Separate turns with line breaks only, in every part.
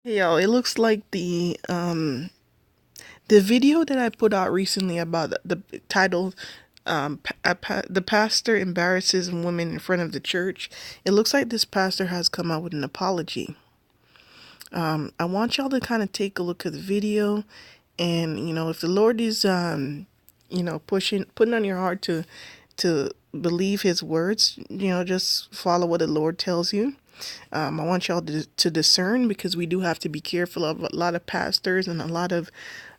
Yo, it looks like the video that I put out recently about the title the pastor embarrasses women in front of the church. It looks like this pastor has come out with an apology. I want y'all to kind of take a look at the video, and if the Lord is putting on your heart to believe His words, just follow what the Lord tells you. I want y'all to discern, because we do have to be careful of a lot of pastors and a lot of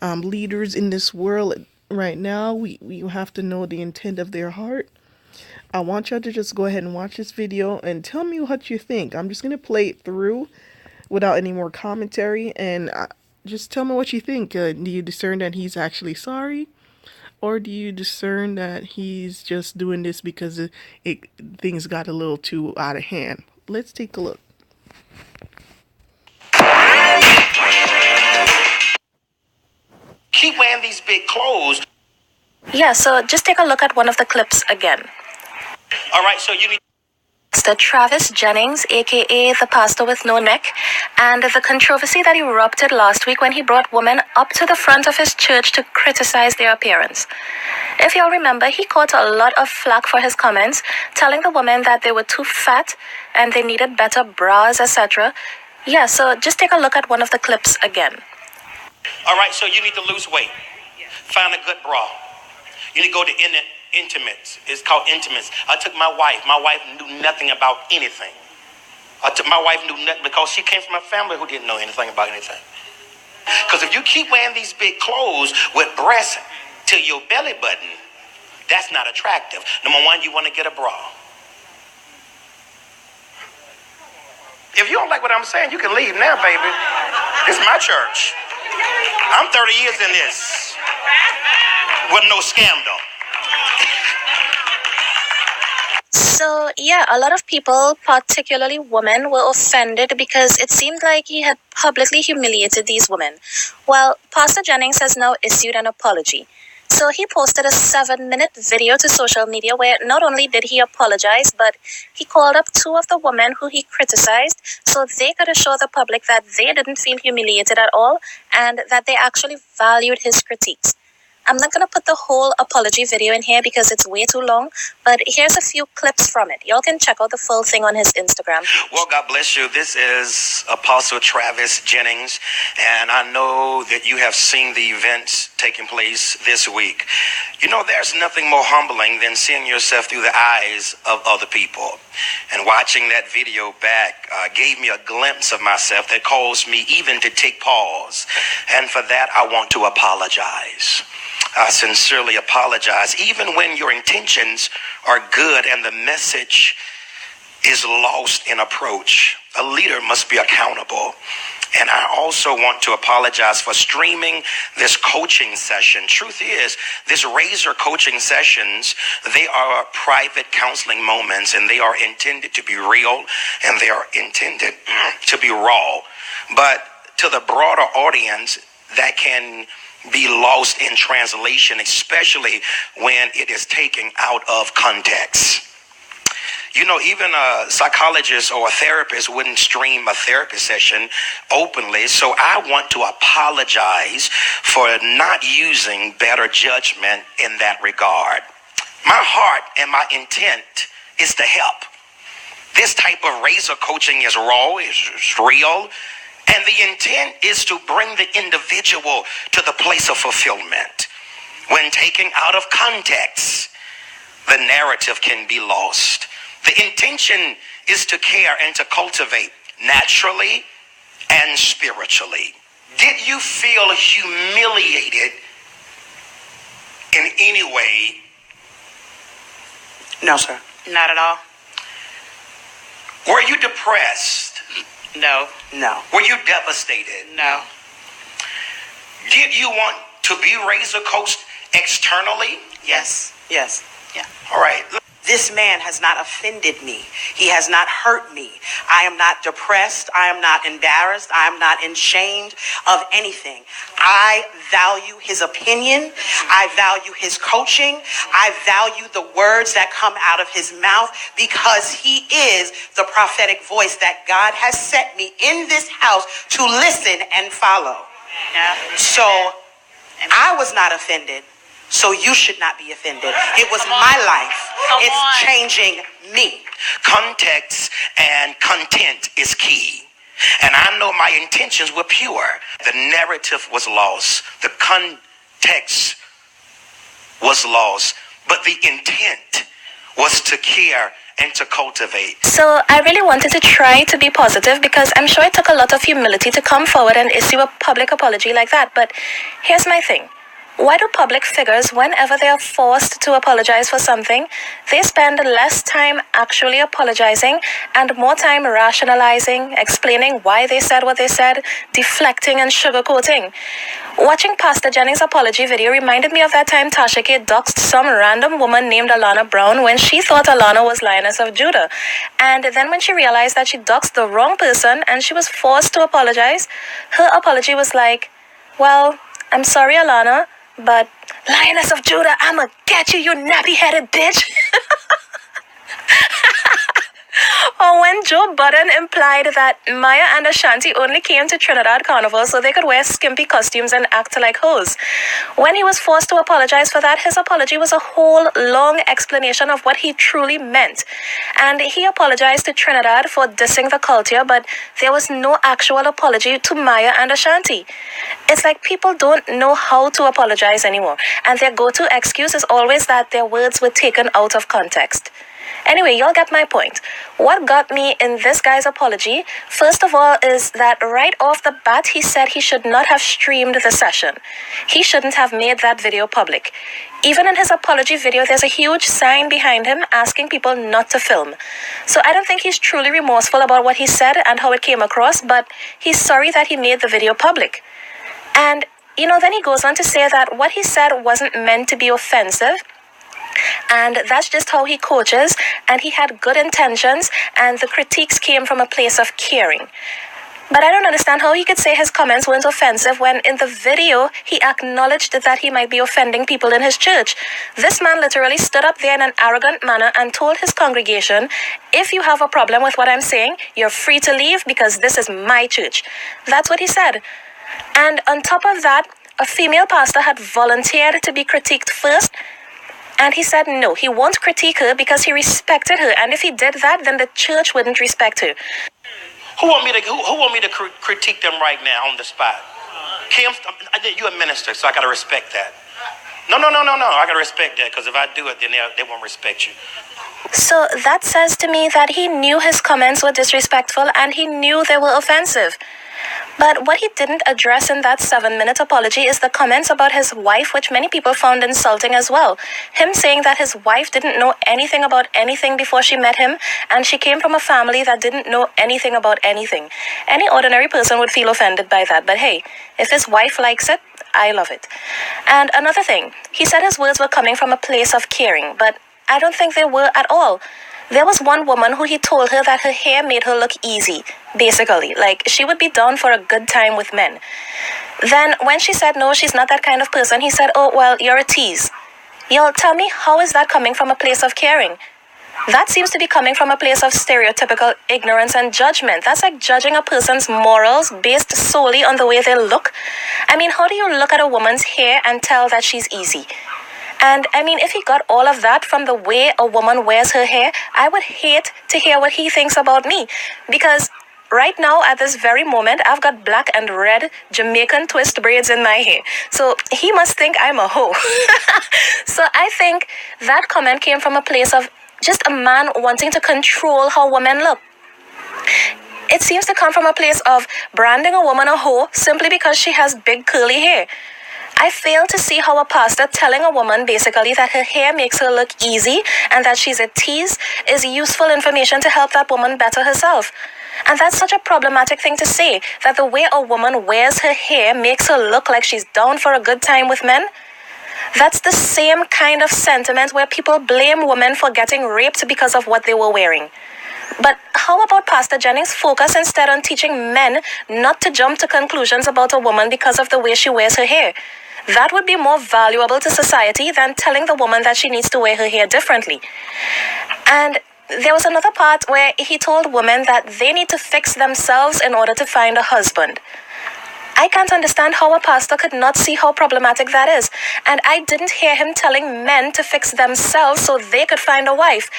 leaders in this world right now. We have to know the intent of their heart. I want y'all to just go ahead and watch this video and tell me what you think. I'm just going to play it through without any more commentary, and just tell me what you think. Do you discern that he's actually sorry? Or do you discern that he's just doing this because things got a little too out of hand? Let's take a look.
Keep wearing these big clothes.
Yeah, so just take a look at one of the clips again.
All right, so you need
Pastor Travis Jennings, aka the pastor with no neck, and the controversy that erupted last week when he brought women up to the front of his church to criticize their appearance. If you'll remember, he caught a lot of flack for his comments, telling the women that they were too fat and they needed better bras, etc. Yeah, so just take a look at one of the clips again.
All right, so you need to lose weight. Find a good bra. You need to go to Intimates. It's called Intimates. I took my wife. My wife knew nothing about anything. My wife knew nothing because she came from a family who didn't know anything about anything. Because if you keep wearing these big clothes with breasts to your belly button, that's not attractive. Number one, you want to get a bra. If you don't like what I'm saying, you can leave now, baby. This is my church. I'm 30 years in this with no scandal.
So, yeah, a lot of people, particularly women, were offended because it seemed like he had publicly humiliated these women. Well, Pastor Jennings has now issued an apology. So he posted a 7-minute video to social media where not only did he apologize, but he called up two of the women who he criticized so they could assure the public that they didn't feel humiliated at all and that they actually valued his critiques. I'm not going to put the whole apology video in here because it's way too long, but here's a few clips from it. Y'all can check out the full thing on his Instagram.
Well, God bless you. This is Apostle Travis Jennings, and I know that you have seen the events taking place this week. You know, there's nothing more humbling than seeing yourself through the eyes of other people. And watching that video back gave me a glimpse of myself that caused me even to take pause. And for that, I want to apologize. I sincerely apologize. Even when your intentions are good and the message is lost in approach, a leader must be accountable. And I also want to apologize for streaming this coaching session. Truth is, this Razor coaching sessions, they are private counseling moments, and they are intended to be real, and they are intended to be raw. But to the broader audience, that can be lost in translation, especially when it is taken out of context. You know, even a psychologist or a therapist wouldn't stream a therapy session openly. So I want to apologize for not using better judgment in that regard. My heart and my intent is to help. This type of Razor coaching is raw, is real. And the intent is to bring the individual to the place of fulfillment. When taken out of context, the narrative can be lost. The intention is to care and to cultivate naturally and spiritually. Did you feel humiliated in any way?
No, sir.
Not at all.
Were you depressed?
No.
No.
Were you devastated?
No.
Did you want to be Razor coached externally?
Yes.
Yes.
Yeah.
All right.
This man has not offended me. He has not hurt me. I am not depressed. I am not embarrassed. I am not ashamed of anything. I value his opinion. I value his coaching. I value the words that come out of his mouth because he is the prophetic voice that God has set me in this house to listen and follow. Yeah. So I was not offended. So you should not be offended. It was my life. It's changing me.
Context and content is key. And I know my intentions were pure. The narrative was lost. The context was lost. But the intent was to care and to cultivate.
So I really wanted to try to be positive because I'm sure it took a lot of humility to come forward and issue a public apology like that. But here's my thing. Why do public figures, whenever they are forced to apologize for something, they spend less time actually apologizing and more time rationalizing, explaining why they said what they said, deflecting and sugarcoating? Watching Pastor Jennings' apology video reminded me of that time Tasha K doxed some random woman named Alana Brown when she thought Alana was Lioness of Judah. And then when she realized that she doxed the wrong person and she was forced to apologize, her apology was like, well, I'm sorry, Alana, but Lioness of Judah, I'ma get you, you nappy-headed bitch. Or when Joe Budden implied that Maya and Ashanti only came to Trinidad Carnival so they could wear skimpy costumes and act like hoes. When he was forced to apologize for that, his apology was a whole long explanation of what he truly meant. And he apologized to Trinidad for dissing the culture, but there was no actual apology to Maya and Ashanti. It's like people don't know how to apologize anymore, and their go-to excuse is always that their words were taken out of context. Anyway, y'all get my point. What got me in this guy's apology, first of all, is that right off the bat, he said he should not have streamed the session. He shouldn't have made that video public. Even in his apology video, there's a huge sign behind him asking people not to film. So I don't think he's truly remorseful about what he said and how it came across, but he's sorry that he made the video public. And, then he goes on to say that what he said wasn't meant to be offensive, and that's just how he coaches, and he had good intentions, and the critiques came from a place of caring. But I don't understand how he could say his comments weren't offensive when in the video he acknowledged that he might be offending people in his church. This man literally stood up there in an arrogant manner and told his congregation, if you have a problem with what I'm saying, you're free to leave because this is my church. That's what he said. And on top of that, a female pastor had volunteered to be critiqued first. And he said no, he won't critique her because he respected her. And if he did that, then the church wouldn't respect her.
Who want me to critique them right now on the spot? Kim, you're a minister, so I got to respect that. No. I got to respect that because if I do it, then they won't respect you.
So that says to me that he knew his comments were disrespectful and he knew they were offensive. But what he didn't address in that 7-minute apology is the comments about his wife, which many people found insulting as well. Him saying that his wife didn't know anything about anything before she met him, and she came from a family that didn't know anything about anything. Any ordinary person would feel offended by that, but hey, if his wife likes it, I love it. And another thing, he said his words were coming from a place of caring, but I don't think they were at all. There was one woman who he told her that her hair made her look easy, basically. Like, she would be down for a good time with men. Then, when she said no, she's not that kind of person, he said, oh, well, you're a tease. Y'all, tell me, how is that coming from a place of caring? That seems to be coming from a place of stereotypical ignorance and judgment. That's like judging a person's morals based solely on the way they look. I mean, how do you look at a woman's hair and tell that she's easy? And I mean, if he got all of that from the way a woman wears her hair, I would hate to hear what he thinks about me. Because right now, at this very moment, I've got black and red Jamaican twist braids in my hair. So he must think I'm a hoe. So I think that comment came from a place of just a man wanting to control how women look. It seems to come from a place of branding a woman a hoe simply because she has big curly hair. I fail to see how a pastor telling a woman basically that her hair makes her look easy and that she's a tease is useful information to help that woman better herself. And that's such a problematic thing to say, that the way a woman wears her hair makes her look like she's down for a good time with men. That's the same kind of sentiment where people blame women for getting raped because of what they were wearing. But how about Pastor Jennings focus instead on teaching men not to jump to conclusions about a woman because of the way she wears her hair? That would be more valuable to society than telling the woman that she needs to wear her hair differently. And there was another part where he told women that they need to fix themselves in order to find a husband. I can't understand how a pastor could not see how problematic that is. And I didn't hear him telling men to fix themselves so they could find a wife.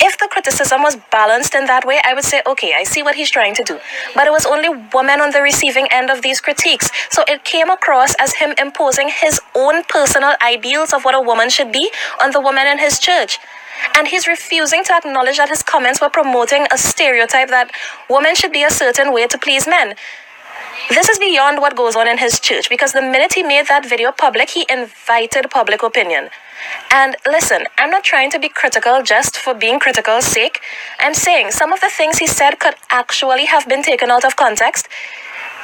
If the criticism was balanced in that way, I would say, okay, I see what he's trying to do. But it was only women on the receiving end of these critiques. So it came across as him imposing his own personal ideals of what a woman should be on the women in his church. And he's refusing to acknowledge that his comments were promoting a stereotype that women should be a certain way to please men. This is beyond what goes on in his church, because the minute he made that video public, he invited public opinion. And listen, I'm not trying to be critical just for being critical's sake. I'm saying some of the things he said could actually have been taken out of context.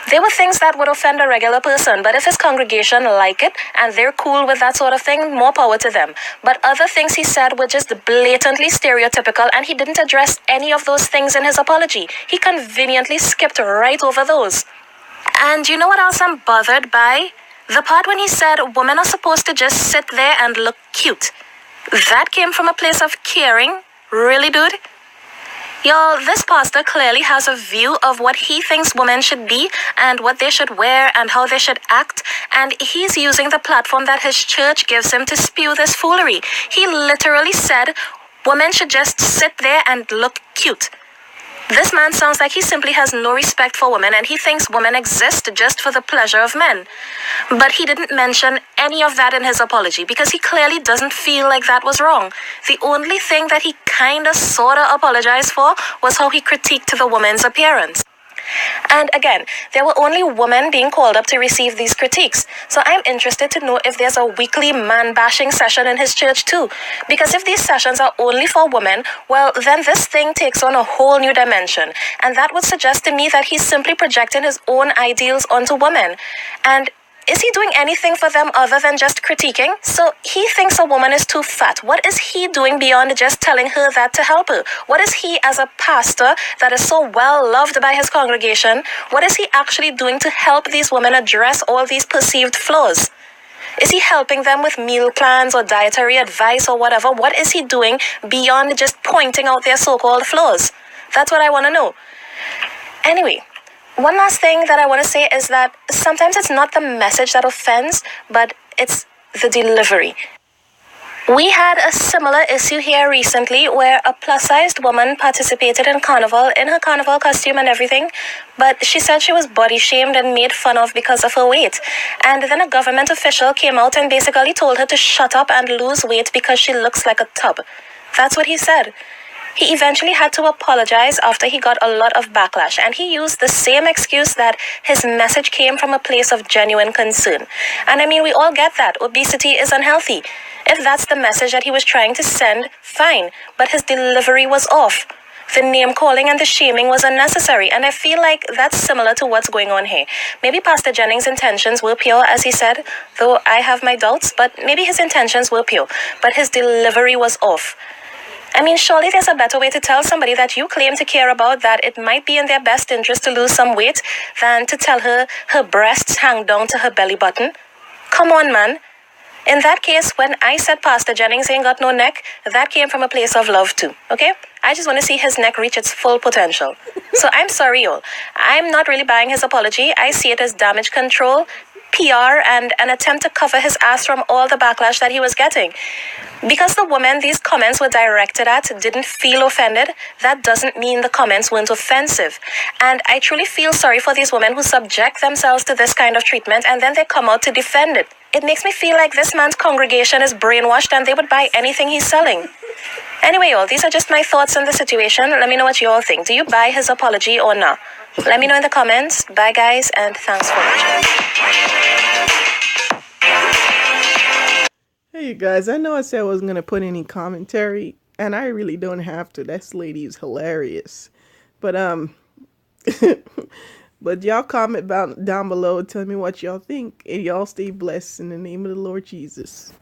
They were things that would offend a regular person, but if his congregation like it and they're cool with that sort of thing, more power to them. But other things he said were just blatantly stereotypical, and he didn't address any of those things in his apology. He conveniently skipped right over those. And you know what else I'm bothered by? The part when he said women are supposed to just sit there and look cute. That came from a place of caring? Really, dude? Y'all, this pastor clearly has a view of what he thinks women should be and what they should wear and how they should act, and he's using the platform that his church gives him to spew this foolery. He literally said women should just sit there and look cute. This man sounds like he simply has no respect for women, and he thinks women exist just for the pleasure of men. But he didn't mention any of that in his apology because he clearly doesn't feel like that was wrong. The only thing that he kinda sorta apologized for was how he critiqued the woman's appearance. And again, there were only women being called up to receive these critiques. So I'm interested to know if there's a weekly man-bashing session in his church too. Because if these sessions are only for women, well, then this thing takes on a whole new dimension. And that would suggest to me that he's simply projecting his own ideals onto women. And is he doing anything for them other than just critiquing? So he thinks a woman is too fat. What is he doing beyond just telling her that to help her? What is he, as a pastor that is so well loved by his congregation, what is he actually doing to help these women address all these perceived flaws? Is he helping them with meal plans or dietary advice or whatever? What is he doing beyond just pointing out their so-called flaws? That's what I want to know. Anyway, one last thing that I want to say is that sometimes it's not the message that offends, but it's the delivery. We had a similar issue here recently where a plus-sized woman participated in carnival in her carnival costume and everything, but she said she was body-shamed and made fun of because of her weight. And then a government official came out and basically told her to shut up and lose weight because she looks like a tub. That's what he said. He eventually had to apologize after he got a lot of backlash, and he used the same excuse that his message came from a place of genuine concern. And I mean, we all get that. Obesity is unhealthy. If that's the message that he was trying to send, fine, but his delivery was off. The name-calling and the shaming was unnecessary, and I feel like that's similar to what's going on here. Maybe Pastor Jennings' intentions were pure, as he said, though I have my doubts, but maybe his intentions were pure, but his delivery was off. I mean, surely there's a better way to tell somebody that you claim to care about that it might be in their best interest to lose some weight than to tell her her breasts hang down to her belly button. Come on, man. In that case, when I said Pastor Jennings ain't got no neck, that came from a place of love too, okay? I just want to see his neck reach its full potential. So I'm sorry, y'all. I'm not really buying his apology. I see it as damage control, PR, and an attempt to cover his ass from all the backlash that he was getting. Because the woman these comments were directed at didn't feel offended, that doesn't mean the comments weren't offensive. And I truly feel sorry for these women who subject themselves to this kind of treatment and then they come out to defend it. It makes me feel like this man's congregation is brainwashed and they would buy anything he's selling. Anyway, y'all, these are just my thoughts on the situation. Let me know what you all think. Do you buy his apology or not? Let me know in the comments. Bye, guys, and thanks for watching.
Hey, you guys, I know I said I wasn't going to put any commentary, and I really don't have to. This lady is hilarious. But, But y'all comment down below and tell me what y'all think. And y'all stay blessed in the name of the Lord Jesus.